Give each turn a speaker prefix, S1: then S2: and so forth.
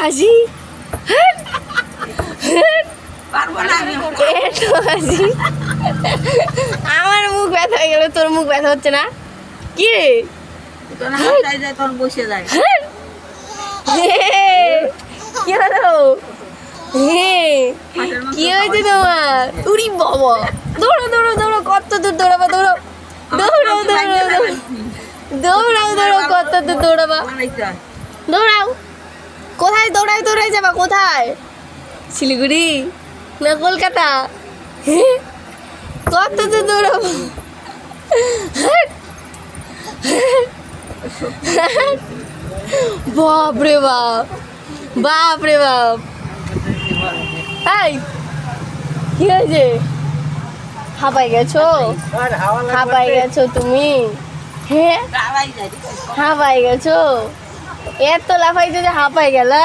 S1: হাসি হাসি আমার মুখ ব্যথা হয়ে গেল, তোর মুখ ব্যথা হচ্ছে না কি রে?
S2: বসে যায়
S1: কি হলো? কি হয়েছে তোমার? উরি বাবা, দৌড়ো দৌড়ো দৌড়ো, কত দূর দৌড়াবা, দৌড়ো দৌড়াও দৌড়াও দৌড়াও দৌড়াও, কত দূর দৌড়াবা, দৌড়াও। কোথায় দৌড়াই দৌড়াই যাবা? কোথায়? শিলিগুড়ি না কলকাতা? কত দূর দৌড়াবো? বাপ রে বাপ, বাপ রে বাপ। এই কি হয়েছে? হাঁপাই গেছো? হাঁপাই গেছো তুমি? হ্যাঁ হাঁপাই গেছো? এত লাফাইছো যে হাঁপাই গেলা?